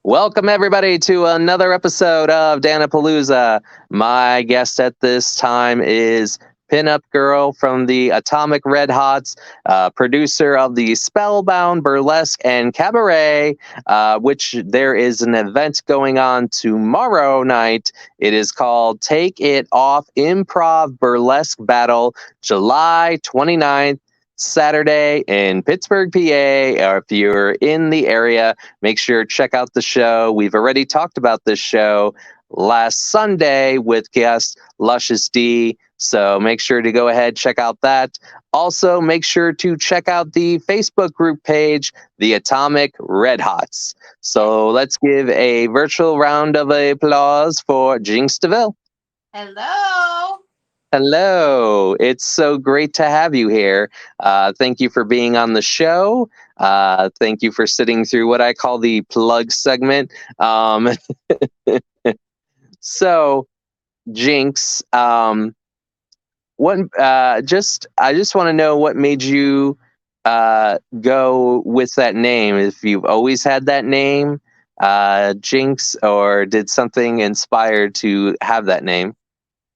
Welcome, everybody, to another episode of Dan-A-Plooza. My guest at this time is Pinup Girl from the Atomic Red Hots, producer of the Spellbound Burlesque and Cabaret, which there is an event going on tomorrow night. It is called Take It Off Improv Burlesque Battle, July 29th. Saturday in Pittsburgh, PA. Or if you're in the area, make sure to check out the show. We've already talked about this show last Sunday with guest Luscious D. So make sure to go ahead, check out that. Also, make sure to check out the Facebook group page, the Atomic Red Hots. So let's give a virtual round of applause for Jinx Devill. Hello. Hello. It's so great to have you here. Thank you for being on the show. Thank you for sitting through what I call the plug segment. So, Jinx, what? I just want to know what made you go with that name. If you've always had that name, Jinx, or did something inspire to have that name?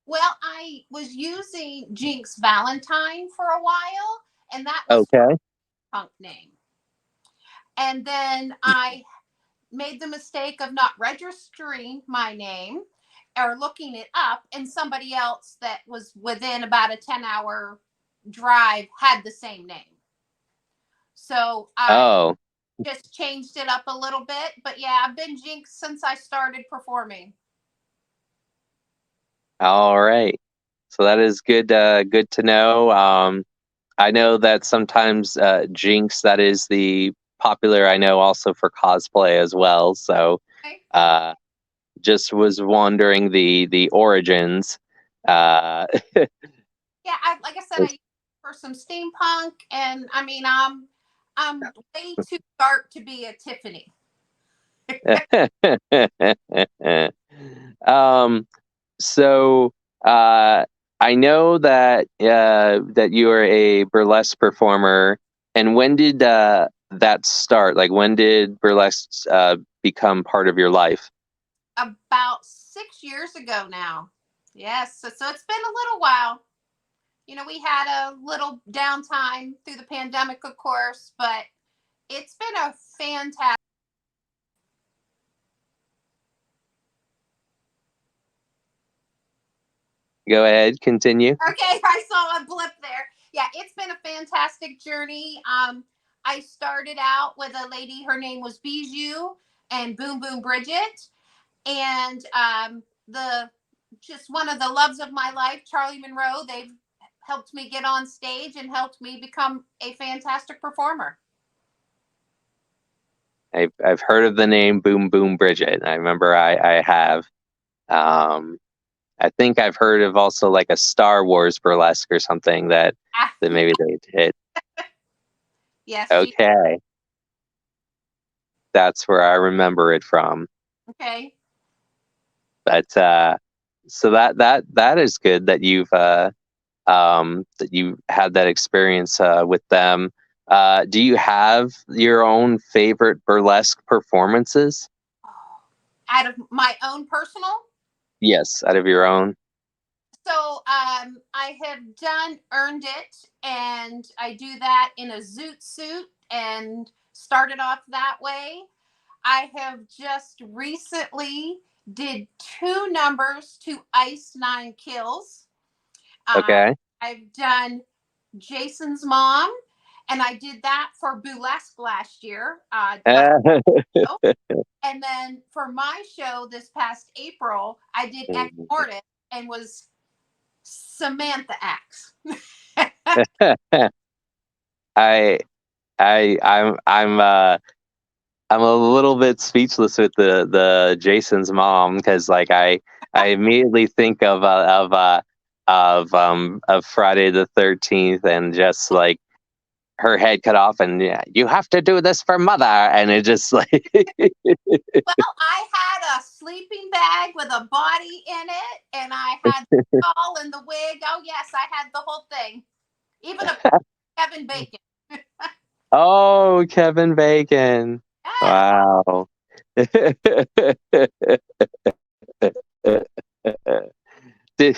Well, I was using Jinx Valentine for a while, and that was Okay. my punk name. And then I made the mistake of not registering my name or looking it up, and somebody else that was within about a 10-hour drive had the same name. So I just changed it up a little bit. But yeah, I've been Jinx since I started performing. All right. So that is good. Good to know. I know that sometimes Jinx, that is the popular. I know also for cosplay as well. So just was wondering the origins. Yeah, like I said, I used it for some steampunk, and I mean, I'm way too dark to be a Tiffany. So I know that that you are a burlesque performer. And when did that start? Like, when did burlesque become part of your life? About 6 years ago now. Yes, so it's been a little while. You know, we had a little downtime through the pandemic, of course, but it's been a fantastic. Go ahead, continue. Okay, I saw a blip there. Yeah, it's been a fantastic journey. I started out with a lady, her name was Bijou and Boom Boom Bridget. And the just one of the loves of my life, Charlie Monroe, they've helped me get on stage and helped me become a fantastic performer. I've heard of the name Boom Boom Bridget. I remember I have. I think I've heard of also like a Star Wars burlesque or something that maybe they did. Yes. Okay. That's where I remember it from. Okay. But so that is good that you've that you had that experience with them. Do you have your own favorite burlesque performances? Out of my own personal? Yes, out of your own. So I have done Earned It, and I do that in a zoot suit and started off that way. I have just recently did 2 numbers to Ice 9 Kills. Okay. I've done Jason's mom, and I did that for Burlesque last year. And then for my show this past April, I did Ex Mortis and was Samantha X. I'm a little bit speechless with the Jason's mom, because like I immediately think of Friday the 13th, and just like her head cut off, and yeah, you have to do this for mother, and it just like Well, I had a sleeping bag with a body in it, and I had the doll and the wig. Oh yes, I had the whole thing, even a Kevin Bacon. oh, Kevin Bacon. Yes. Wow. Did,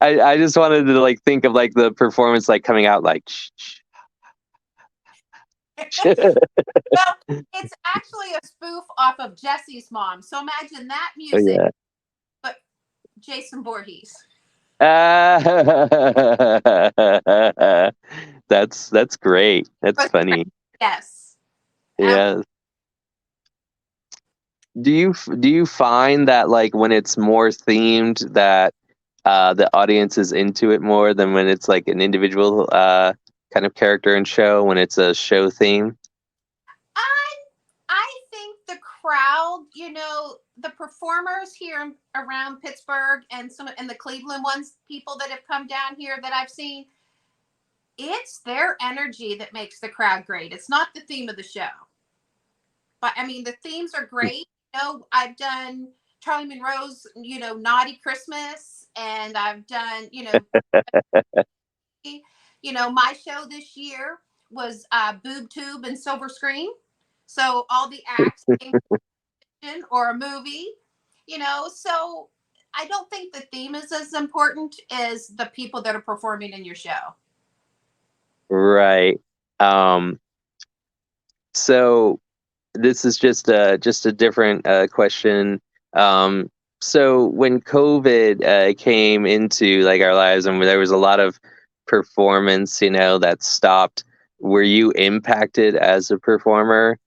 I just wanted to like think of like the performance like coming out like Well, it's actually a spoof off of Jesse's mom. So imagine that oh music, yeah. but Jason Voorhees. That's great. That's But funny. yes, Yeah. Do you find that like when it's more themed that the audience is into it more than when it's like an individual kind of character and show when it's a show theme? I I think the crowd, the performers here around Pittsburgh and some and the Cleveland ones, people that have come down here that I've seen, it's their energy that makes the crowd great. It's not the theme of the show. But I mean, the themes are great. I've done Charlie Monroe's, Naughty Christmas, and I've done, my show this year was Boob Tube and Silver Screen. So all the acts came in or a movie, so I don't think the theme is as important as the people that are performing in your show. Right. Um, so this is just a different question. Um, so when COVID came into like our lives and there was a lot of performance, that stopped, were you impacted as a performer?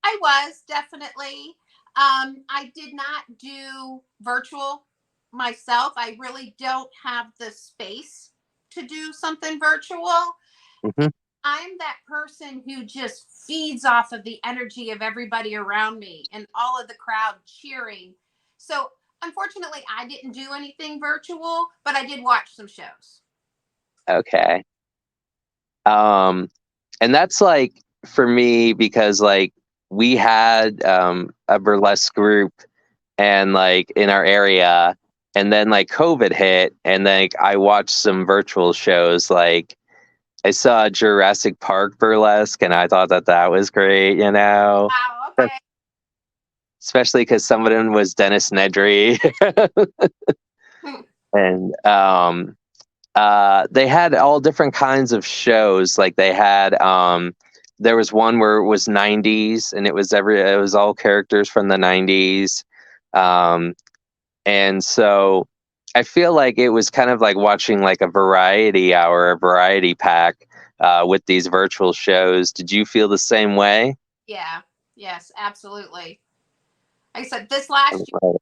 I was definitely. I did not do virtual myself. I really don't have the space to do something virtual. Hmm. I'm that person who just feeds off of the energy of everybody around me and all of the crowd cheering. So, unfortunately, I didn't do anything virtual, but I did watch some shows. Okay. Um, and that's like for me because like we had a burlesque group and like in our area, and then like COVID hit, and then like, I watched some virtual shows. Like I saw Jurassic Park burlesque, and I thought that was great. Wow, okay. Especially because some of them was Dennis Nedry, and they had all different kinds of shows. Like they had there was one where it was 90s and it was all characters from the 90s. Um, and so I feel like it was kind of like watching like a variety hour, a variety pack with these virtual shows. Did you feel the same way? Yeah, yes, absolutely. Like I said, this last year,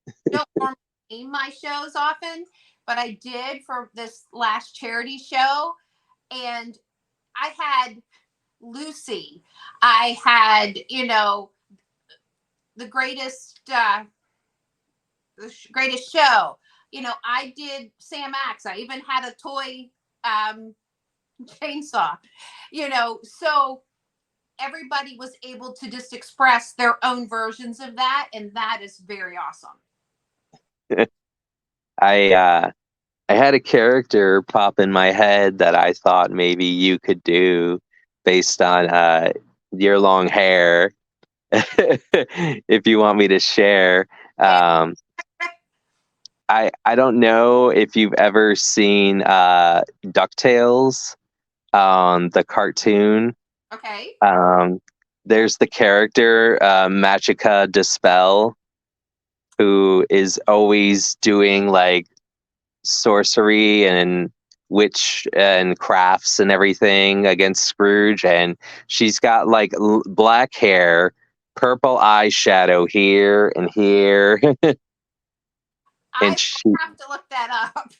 I don't normally name my shows often, but I did for this last charity show. And I had Lucy. I had, the greatest show. I did Sam Axe. I even had a toy chainsaw. So everybody was able to just express their own versions of that, and that is very awesome. I I had a character pop in my head that I thought maybe you could do based on your long hair. If you want me to share, um, I don't know if you've ever seen DuckTales, the cartoon. Okay. Um, there's the character Magica Dispel, who is always doing like sorcery and witch and crafts and everything against Scrooge, and she's got like black hair, purple eyeshadow here and here, I and she. have to look that up.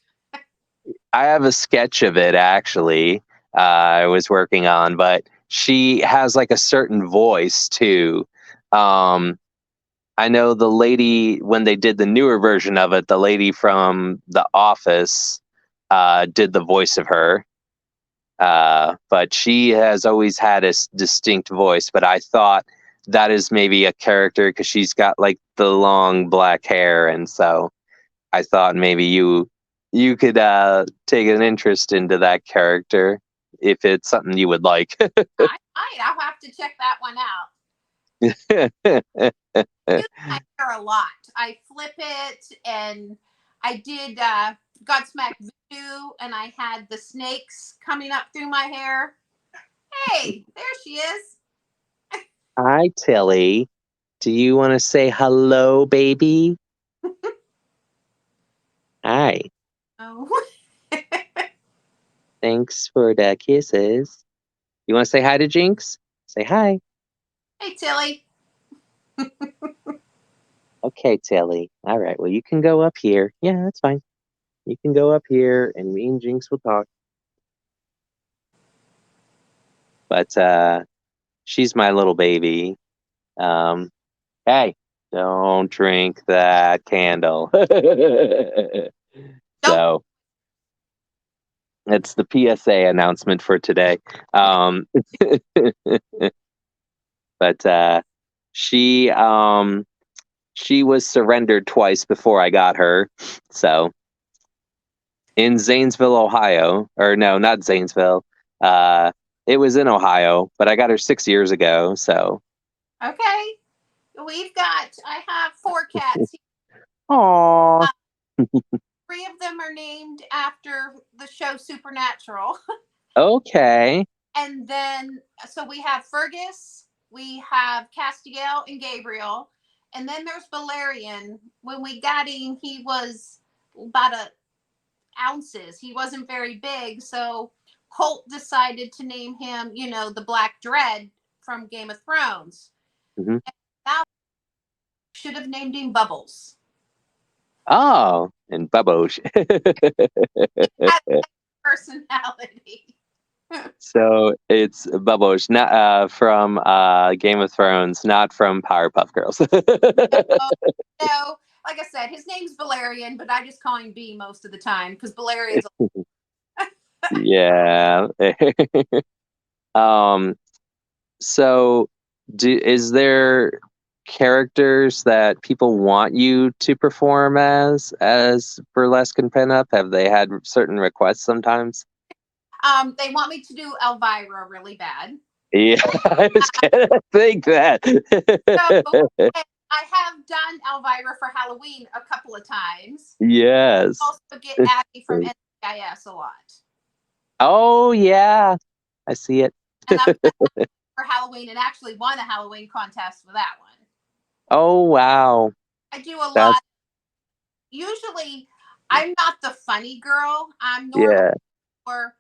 I have a sketch of it actually. I was working on, but she has like a certain voice too. Um, I know the lady when they did the newer version of it, the lady from The Office did the voice of her. But she has always had a distinct voice. But I thought that is maybe a character because she's got like the long black hair, and so I thought maybe you could take an interest into that character if it's something you would like. I might. I'll have to check that one out. use my hair a lot. I flip it, and I did Godsmack Voodoo, and I had the snakes coming up through my hair. Hey, there she is. Hi, Tilly. Do you want to say hello, baby? Hi. Oh. Thanks for the kisses. You want to say hi to Jinx? Say hi. Hey, Tilly. Okay, Tilly. All right. Well, you can go up here. Yeah, that's fine. You can go up here, and me and Jinx will talk. But she's my little baby. Hey, don't drink that candle. So it's the PSA announcement for today. But she was surrendered twice before I got her. So in Zanesville, Ohio, or no, not Zanesville. It was in Ohio, but I got her 6 years ago. So Okay. I have 4 cats. Aww. 3 of them are named after the show Supernatural. Okay. And then, so we have Fergus, we have Castiel and Gabriel, and then there's Valerian. When we got him, he was about ounces. He wasn't very big, so Holt decided to name him, the Black Dread from Game of Thrones. Mm-hmm. That should have named him Bubbles. Oh, and Bubbles. He had that personality. So it's Bubbles, not from Game of Thrones, not from Powerpuff Girls. No, like I said, his name's Valerian, but I just call him B most of the time because Valerian's. Yeah. um. So, is there characters that people want you to perform as burlesque and pinup? Have they had certain requests sometimes? They want me to do Elvira really bad. Yeah, I was gonna think that. So I have done Elvira for Halloween a couple of times. Yes. I also get Abby from NCIS a lot. Oh yeah, I see it. And I've done that for Halloween and actually won a Halloween contest for that one. Oh wow, I do a that's lot. Usually, I'm not the funny girl. I'm normally yeah. more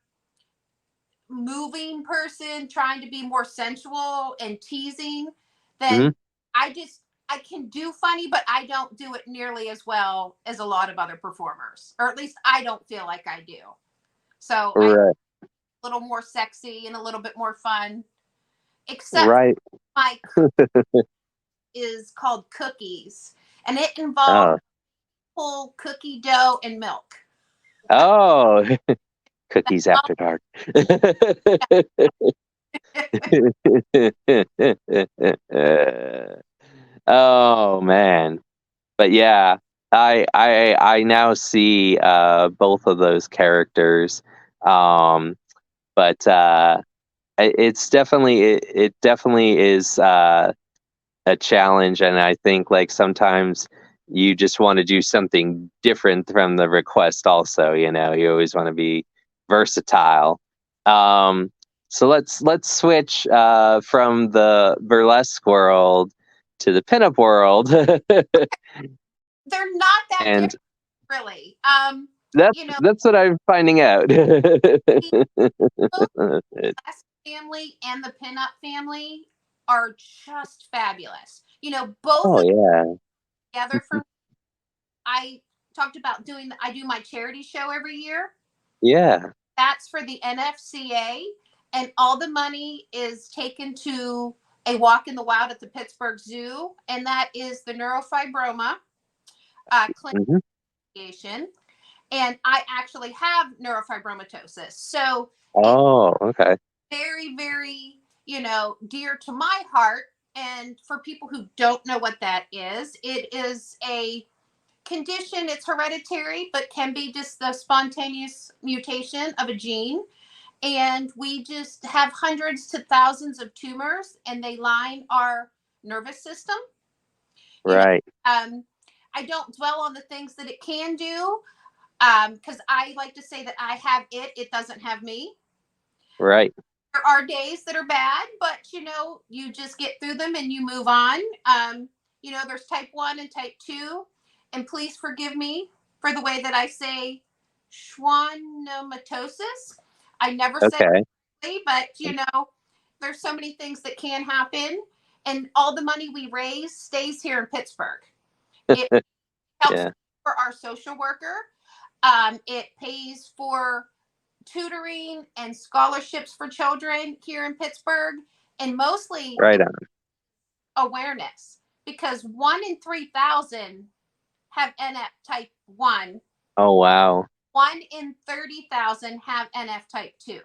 moving person, trying to be more sensual and teasing. Hmm. Then I can do funny, but I don't do it nearly as well as a lot of other performers, or at least I don't feel like I do. So I Right, a little more sexy and a little bit more fun. Except right. my is called Cookies, and it involves Oh, whole cookie dough and milk. oh, cookies after dark. Oh man. But yeah, I now see both of those characters. Um, but it definitely is a challenge, and I think like sometimes you just want to do something different from the request. Also, you always want to be versatile. Um, so let's switch from the burlesque world to the pinup world. They're not that And different, really. that's You know, that's what I'm finding out. the West family and the pinup family are just fabulous. Both Oh of them yeah. together for me. I talked about I do my charity show every year. Yeah. That's for the NFCA, and all the money is taken to a walk in the wild at the Pittsburgh Zoo, and that is the neurofibroma clinic Hmm. association. And I actually have neurofibromatosis, so it's Oh, okay. very, very, dear to my heart. And for people who don't know what that is, it is a condition. It's hereditary, but can be just the spontaneous mutation of a gene. And we just have hundreds to thousands of tumors, and they line our nervous system. Right. I don't dwell on the things that it can do, because I like to say that I have it doesn't have me. Right. There are days that are bad, but you just get through them and you move on. There's type 1 and type 2, and please forgive me for the way that I say schwannomatosis. I never said Okay. it, but there's so many things that can happen, and all the money we raise stays here in Pittsburgh. It helps Yeah. for our social worker. It pays for tutoring and scholarships for children here in Pittsburgh, and mostly Right on. awareness, because 1 in 3,000 have NF type 1. Oh, wow. 1 in 30,000 have NF type 2.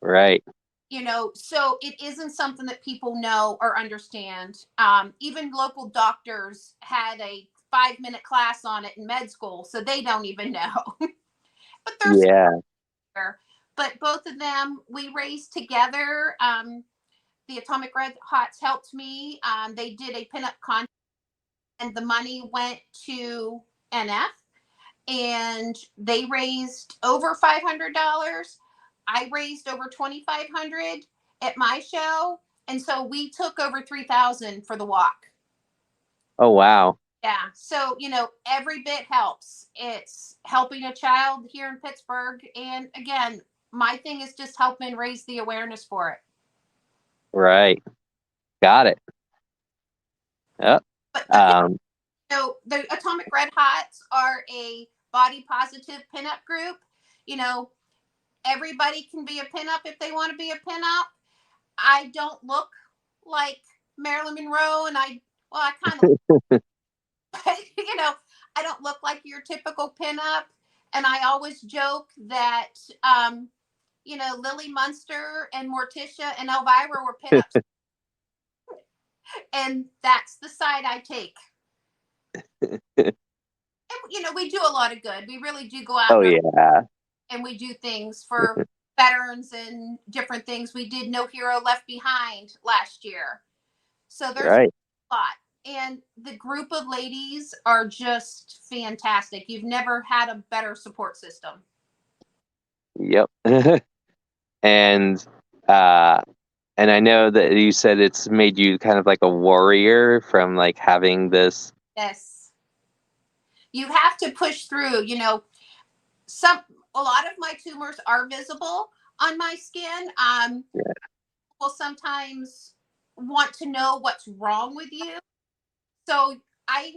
Right. So it isn't something that people know or understand. Even local doctors had a 5-minute class on it in med school, so they don't even know. But there's Yeah. but both of them we raised together. The Atomic Red Hots helped me. They did a pinup contest, and the money went to NF, and they raised over $500. I raised over $2,500 at my show, and so we took over 3,000 for the walk. Oh, wow. Yeah, so every bit helps. It's helping a child here in Pittsburgh, and again, my thing is just helping raise the awareness for it. Right. Got it. Yep. But Um, the Atomic Red Hots are a body positive pinup group. Everybody can be a pinup if they want to be a pinup. I don't look like Marilyn Monroe, and I kind of, but I don't look like your typical pinup. And I always joke that, Lily Munster and Morticia and Elvira were pinups. And that's the side I take. And, we do a lot of good. We really do go out oh, yeah. and we do things for veterans and different things. We did No Hero Left Behind last year. So there's Right. a lot. And the group of ladies are just fantastic. You've never had a better support system. Yep. And I know that you said it's made you kind of like a warrior from like having this. Yes. You have to push through, a lot of my tumors are visible on my skin. People sometimes want to know what's wrong with you. So I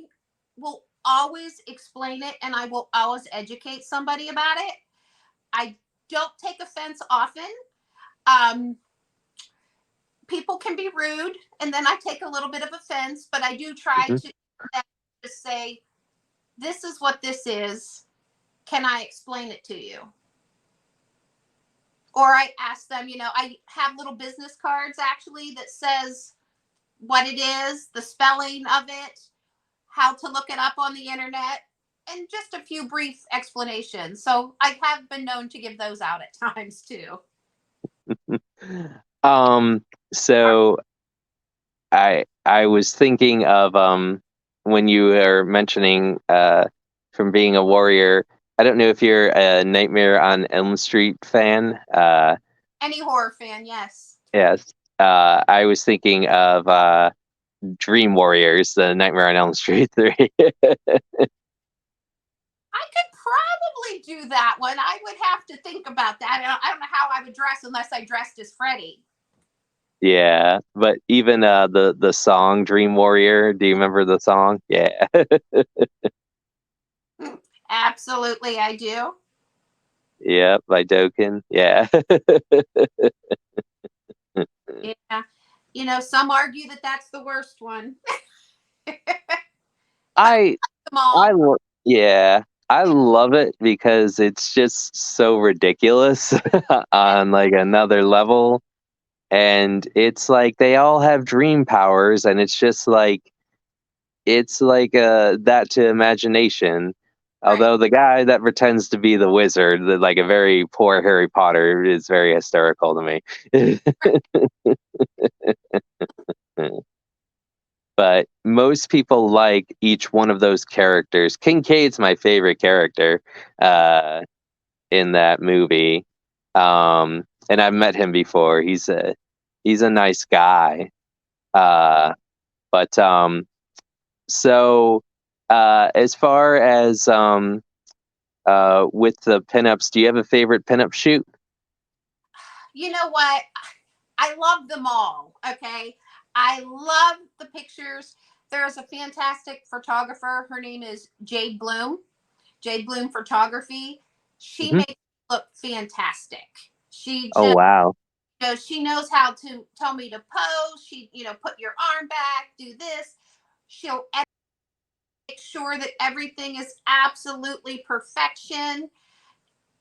will always explain it, and I will always educate somebody about it. I don't take offense often. People can be rude, and then I take a little bit of offense, but I do try to just say, this is what this is. Can I explain it to you? Or I ask them, I have little business cards actually that says what it is, the spelling of it, how to look it up on the internet, and just a few brief explanations. So I have been known to give those out at times too. So I was thinking of when you were mentioning from being a warrior. I don't know if you're a Nightmare on Elm Street fan. Any horror fan, yes. Yes. I was thinking of Dream Warriors, the Nightmare on Elm Street 3. I could probably do that one. I would have to think about that. I don't know how I would dress unless I dressed as Freddy. Yeah, but even the song Dream Warrior, do you remember the song? Yeah. Absolutely, I do. Yeah, by Dokken. Yeah. Yeah. Some argue that that's the worst one. I Them all. yeah, I love it because it's just so ridiculous on like another level. And it's like they all have dream powers, and it's just like that to imagination. Right. Although the guy that pretends to be the wizard, like a very poor Harry Potter, is very hysterical to me. but most people like each one of those characters. Kincaid's my favorite character in that movie. And I've met him before. He's a nice guy. But so as far as with the pinups, do you have a favorite pinup shoot? You know what? I love them all. Okay. I love the pictures. There's a fantastic photographer. Her name is Jade Bloom. Jade Bloom Photography. She Hmm. makes it look fantastic. She Oh just, wow. she knows how to tell me to pose. She, put your arm back, do this. She'll make sure that everything is absolutely perfection.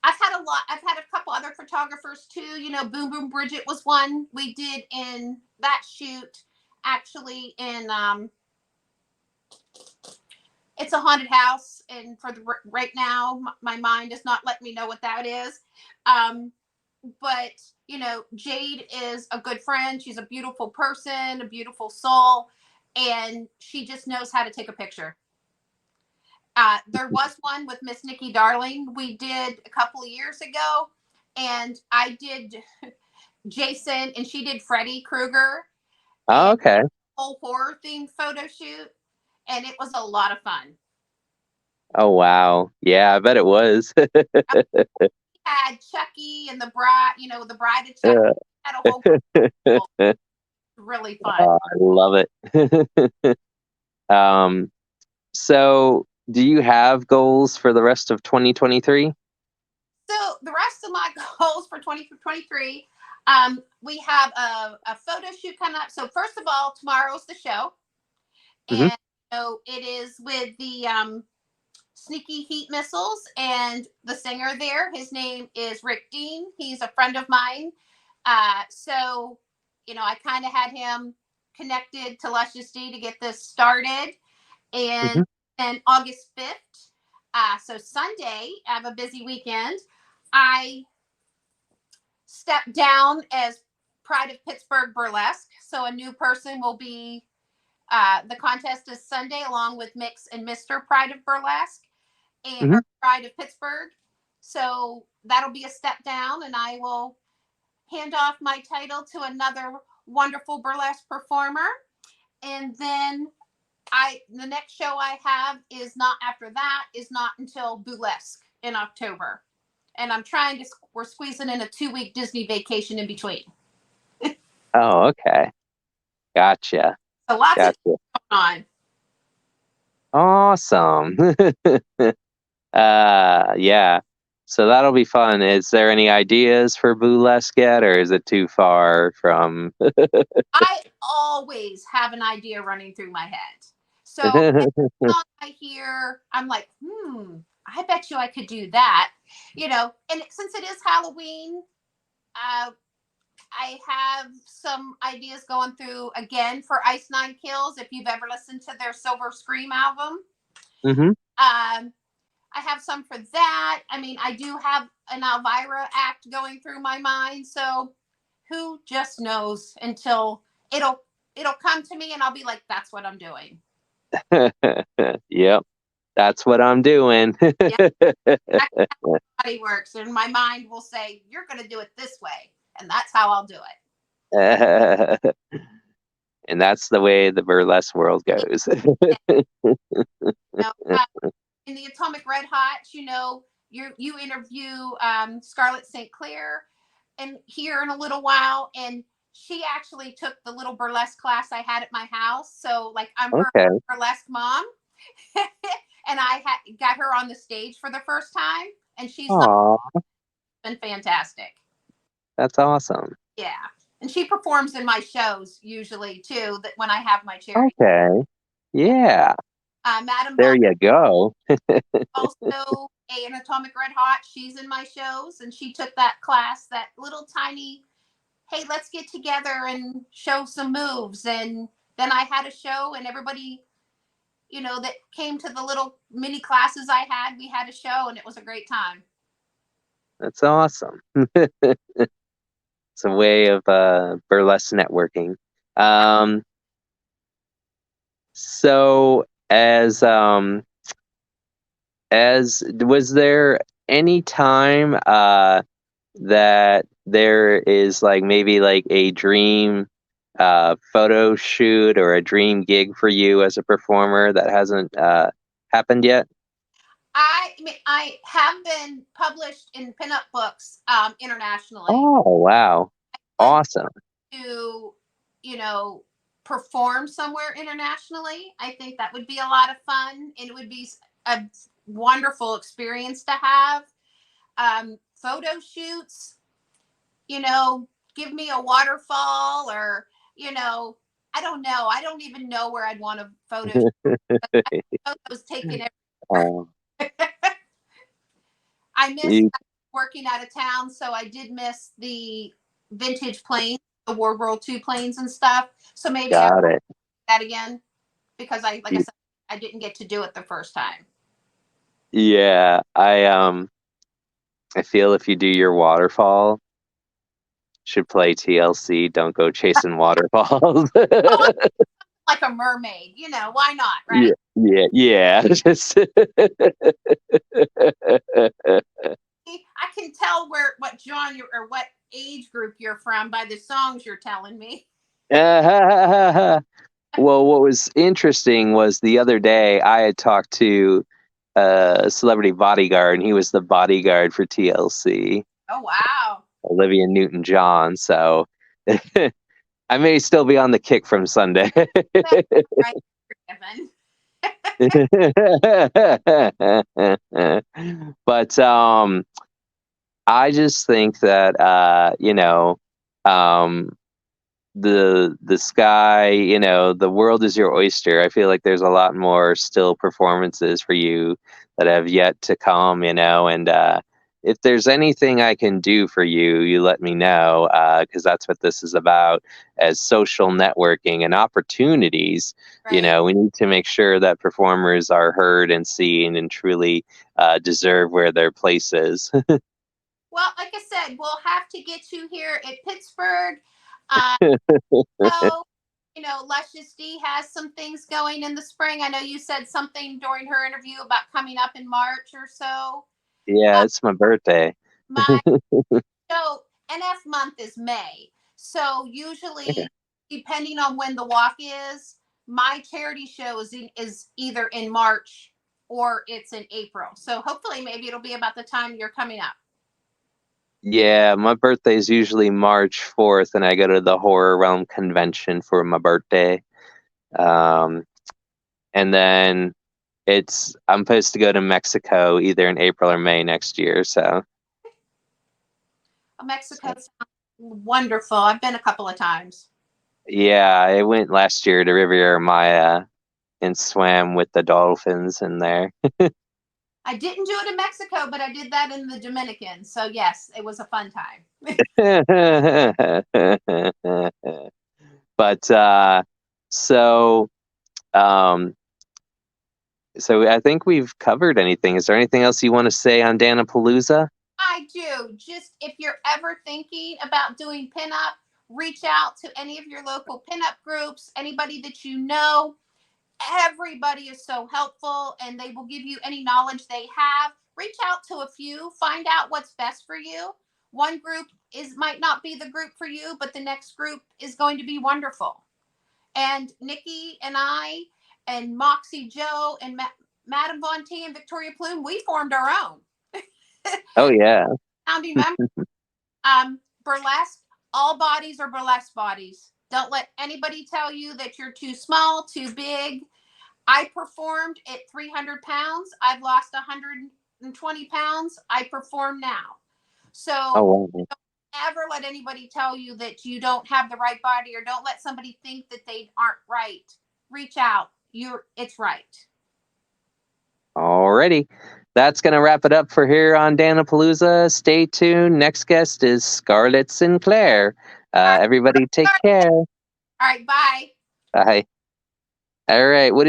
I've had a couple other photographers too. Boom Boom Bridget was one we did in that shoot. Actually, in it's a haunted house, and for the right now, my mind does not let me know what that is. Um, but Jade is a good friend. She's a beautiful person, a beautiful soul, and she just knows how to take a picture. There was one with Miss Nikki Darling we did a couple of years ago, and I did Jason and she did Freddy Krueger Oh, and okay. whole horror themed photo shoot, and it was a lot of fun. Oh wow. Yeah, I bet it was. We had Chucky and the bride, the bride of Chucky had a whole really fun. I love it. um, so do you have goals for the rest of 2023? So the rest of my goals for 2023, we have a photo shoot coming up. So first of all, tomorrow's the show, Hmm. and it is with the Sneaky Heat Missiles and the singer there. His name is Rick Dean. He's a friend of mine. So I kind of had him connected to Luscious D to get this started, and Hmm. then August 5th. So Sunday, I have a busy weekend. I stepped down as Pride of Pittsburgh Burlesque. So a new person will be, the contest is Sunday along with Mix and Mr. Pride of Burlesque and Hmm. or Pride of Pittsburgh. So that'll be a step down, and I will hand off my title to another wonderful burlesque performer. And then the next show I have is not after that, is not until Burlesque in October. And we're squeezing in a 2-week Disney vacation in between. Oh, okay. Gotcha. So lots of Gotcha. going on. Awesome. Yeah. So that'll be fun. Is there any ideas for Boulesque yet, or is it too far from? I always have an idea running through my head. So every song I hear, I'm like, I bet you I could do that. And since it is Halloween, I have some ideas going through again for Ice Nine Kills. If you've ever listened to their Silver Scream album, Hmm. I have some for that. I mean, I do have an Elvira act going through my mind. So who just knows until it'll come to me and I'll be like, that's what I'm doing. Yep. That's what I'm doing. Yeah, that's how my body works. And my mind will say, you're going to do it this way. And that's how I'll do And that's the way the burlesque world it. goes. Know, uh, in the Atomic Red Hots, you interview Scarlett St. Clair and here in a little while, and she actually took the little burlesque class I had at my house. So like I'm her Okay. burlesque mom, and got her on the stage for the first time, and she's Aw, been fantastic. that's awesome. Yeah, and she performs in my shows usually too. That when I have my charity, Okay. yeah. Yeah. Madam There Bone you go. also an Atomic Red Hot. She's in my shows, and she took that class, that little tiny, hey, let's get together and show some moves. And then I had a show, and everybody, that came to the little mini classes I had, we had a show, and it was a great time. That's awesome. It's a way of burlesque networking. Um, So as was there any time that there is like maybe like a dream photo shoot or a dream gig for you as a performer that hasn't happened yet? I mean, I have been published in pinup books internationally. Oh, wow. Would Awesome. to, you know, perform somewhere internationally. I think that would be a lot of fun, and it would be a wonderful experience to have. Photo shoots, you know, give me a waterfall or, you know, I don't know. I don't even know where I'd want a photo shoot. Photos taken Oh, everywhere. I missed you working out of town, so I did miss the vintage planes, the World War II planes and stuff. So maybe I got will do it. that again because like I Y- said, I didn't get to do it the first time. Yeah, I feel if you do your waterfall, should play TLC, don't go chasing waterfalls. Oh, like a mermaid, why not, Yeah, right? yeah, yeah. I can tell what genre or what age group you're from by the songs you're telling me. Well, what was interesting was the other day I had talked to a celebrity bodyguard, and he was the bodyguard for TLC, Oh wow. Olivia Newton-John. So I may still be on the kick from Sunday. That's right, Evan. But I just think that um, the sky, the world is your oyster. I feel like there's a lot more still performances for you that have yet to come, and if there's anything I can do for you, you let me know, because that's what this is about, as social networking and opportunities. Right. We need to make sure that performers are heard and seen and truly deserve where their place is. Well, like I said, we'll have to get you here at Pittsburgh. Uh, so, Luscious D has some things going in the spring. I know you said something during her interview about coming up in March or so. Yeah, Uh, it's my birthday. my so NF month is May. So usually, depending on when the walk is, my charity show is either in March or it's in April. So hopefully, maybe it'll be about the time you're coming up. Yeah, my birthday is usually March 4th, and I go to the Horror Realm convention for my birthday. Um, and then I'm supposed to go to Mexico either in April or May next year. So, Mexico sounds wonderful. I've been a couple of times. yeah, I went last year to Riviera Maya and swam with the dolphins in there. I didn't do it in Mexico, but I did that in the Dominican. So yes, it was a fun time. But so um, so I think we've covered anything. Is there anything else you want to say on Dan-A-Plooza? I do. Just if you're ever thinking about doing pinup, reach out to any of your local pinup groups, anybody that you know. Everybody is so helpful and they will give you any knowledge they have. Reach out to a few, find out what's best for you. One group might not be the group for you, but the next group is going to be wonderful. And Nikki and I and Moxie Joe and Madame Von T and Victoria Plume, we formed our own. Oh yeah. Founding member. Burlesque, all bodies are burlesque bodies. Don't let anybody tell you that you're too small, too big. I performed at 300 pounds. I've lost 120 pounds. I perform now. So Oh wow. ever let anybody tell you that you don't have the right body or don't let somebody think that they aren't right. Reach out. It's right. Alrighty. That's going to wrap it up for here on Dan-A-Plooza. Stay tuned. Next guest is Scarlett Sinclair. All right. Everybody take care. All right. Bye. Bye. All right. What